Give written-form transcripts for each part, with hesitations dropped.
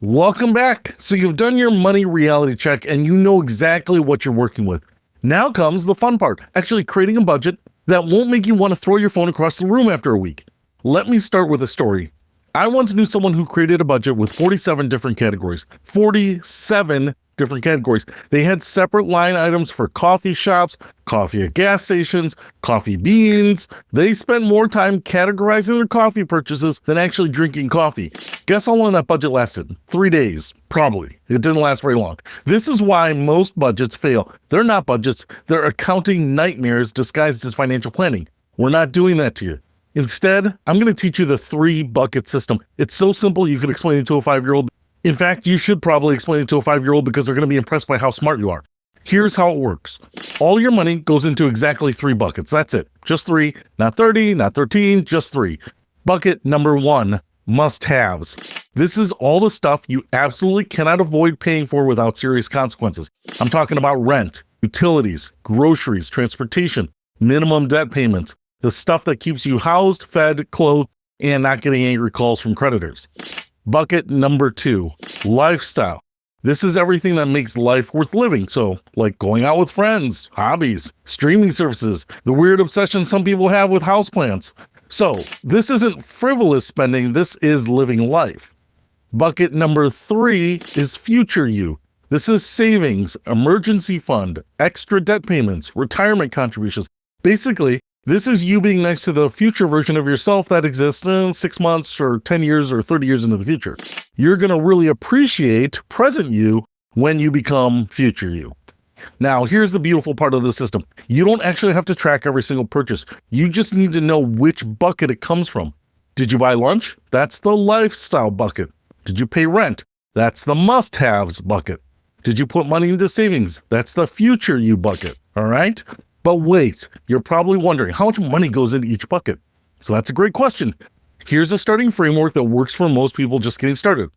Welcome back. So you've done your money reality check and you know exactly what you're working with. Now comes the fun part, actually creating a budget that won't make you want to throw your phone across the room after a week. Let me start with a story. I once knew someone who created a budget with 47 different categories. 47 different categories. They had separate line items for coffee shops, coffee at gas stations, coffee beans. They spent more time categorizing their coffee purchases than actually drinking coffee. Guess how long that budget lasted? 3 days, probably. It didn't last very long. This is why most budgets fail. They're not budgets, they're accounting nightmares disguised as financial planning. We're not doing that to you. Instead, I'm going to teach you the 3-bucket system. It's so simple you can explain it to a 5-year-old. In fact, you should probably explain it to a 5-year-old because they're going to be impressed by how smart you are. Here's how it works. All your money goes into exactly 3 buckets. That's it. Just 3, not 30, not 13, just 3. Bucket number 1, must-haves. This is all the stuff you absolutely cannot avoid paying for without serious consequences. I'm talking about rent, utilities, groceries, transportation, minimum debt payments, the stuff that keeps you housed, fed, clothed, and not getting angry calls from creditors. Bucket number 2, lifestyle. This is everything that makes life worth living. So, like going out with friends, hobbies, streaming services, the weird obsession some people have with houseplants. So, this isn't frivolous spending, this is living life. Bucket number 3 is future you. This is savings, emergency fund, extra debt payments, retirement contributions. Basically, this is you being nice to the future version of yourself that exists in 6 months or 10 years or 30 years into the future. You're going to really appreciate present you when you become future you. Now, here's the beautiful part of the system. You don't actually have to track every single purchase. You just need to know which bucket it comes from. Did you buy lunch? That's the lifestyle bucket. Did you pay rent? That's the must-haves bucket. Did you put money into savings? That's the future you bucket. All right? But wait, you're probably wondering how much money goes into each bucket. So that's a great question. Here's a starting framework that works for most people just getting started.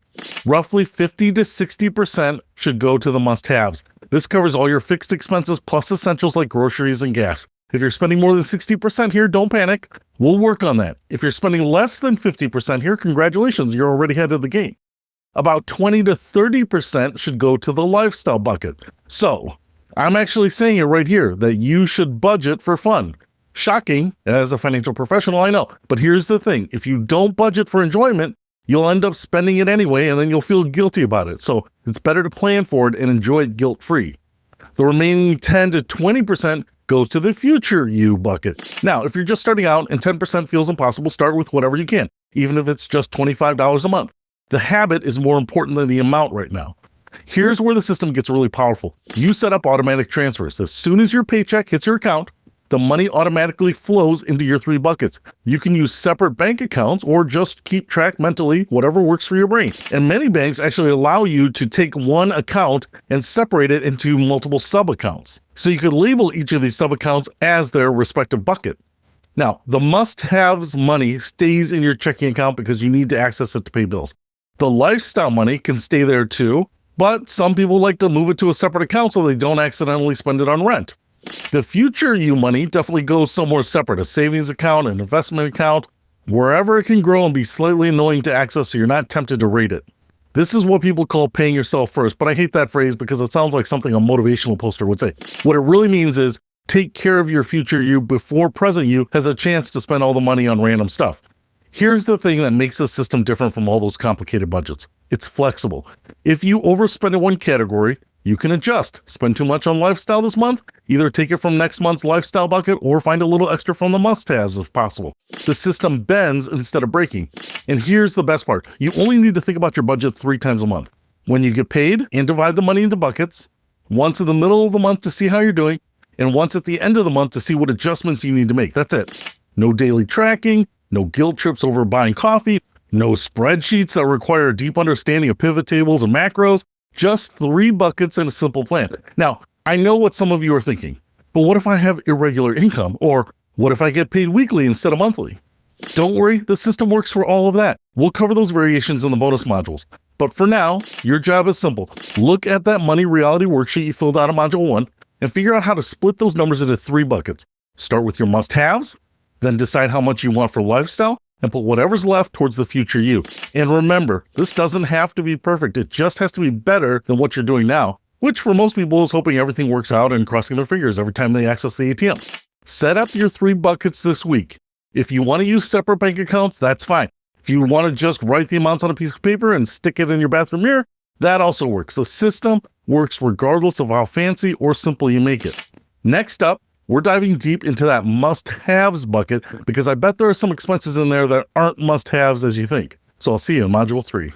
Roughly 50 to 60% should go to the must-haves. This covers all your fixed expenses plus essentials like groceries and gas. If you're spending more than 60% here, don't panic. We'll work on that. If you're spending less than 50% here, congratulations, you're already ahead of the game. About 20 to 30% should go to the lifestyle bucket. So, I'm actually saying it right here that you should budget for fun. Shocking, as a financial professional, I know. But here's the thing. If you don't budget for enjoyment, you'll end up spending it anyway, and then you'll feel guilty about it. So it's better to plan for it and enjoy it guilt-free. The remaining 10 to 20% goes to the future you bucket. Now, if you're just starting out and 10% feels impossible, start with whatever you can, even if it's just $25 a month. The habit is more important than the amount right now. Here's where the system gets really powerful. You set up automatic transfers. As soon as your paycheck hits your account, the money automatically flows into your 3 buckets. You can use separate bank accounts or just keep track mentally, whatever works for your brain. And many banks actually allow you to take one account and separate it into multiple sub-accounts. So you could label each of these sub-accounts as their respective bucket. Now, the must-haves money stays in your checking account because you need to access it to pay bills. The lifestyle money can stay there too, but some people like to move it to a separate account so they don't accidentally spend it on rent. The future you money definitely goes somewhere separate, a savings account, an investment account, wherever it can grow and be slightly annoying to access so you're not tempted to raid it. This is what people call paying yourself first, but I hate that phrase because it sounds like something a motivational poster would say. What it really means is take care of your future you before present you has a chance to spend all the money on random stuff. Here's the thing that makes the system different from all those complicated budgets. It's flexible. If you overspend in one category, you can adjust. Spend too much on lifestyle this month? Either take it from next month's lifestyle bucket or find a little extra from the must-haves if possible. The system bends instead of breaking. And here's the best part. You only need to think about your budget 3 times a month. When you get paid and divide the money into buckets, once in the middle of the month to see how you're doing, and once at the end of the month to see what adjustments you need to make. That's it. No daily tracking, no guilt trips over buying coffee, no spreadsheets that require a deep understanding of pivot tables and macros, just 3 buckets and a simple plan. Now, I know what some of you are thinking, but what if I have irregular income? Or what if I get paid weekly instead of monthly? Don't worry, the system works for all of that. We'll cover those variations in the bonus modules. But for now, your job is simple. Look at that money reality worksheet you filled out in Module 1 and figure out how to split those numbers into 3 buckets. Start with your must-haves, then decide how much you want for lifestyle, and put whatever's left towards the future you. And remember, this doesn't have to be perfect. It just has to be better than what you're doing now, which for most people is hoping everything works out and crossing their fingers every time they access the ATM. Set up your 3 buckets this week. If you want to use separate bank accounts, that's fine. If you want to just write the amounts on a piece of paper and stick it in your bathroom mirror, that also works. The system works regardless of how fancy or simple you make it. Next up, we're diving deep into that must-haves bucket because I bet there are some expenses in there that aren't must-haves as you think. So I'll see you in Module 3.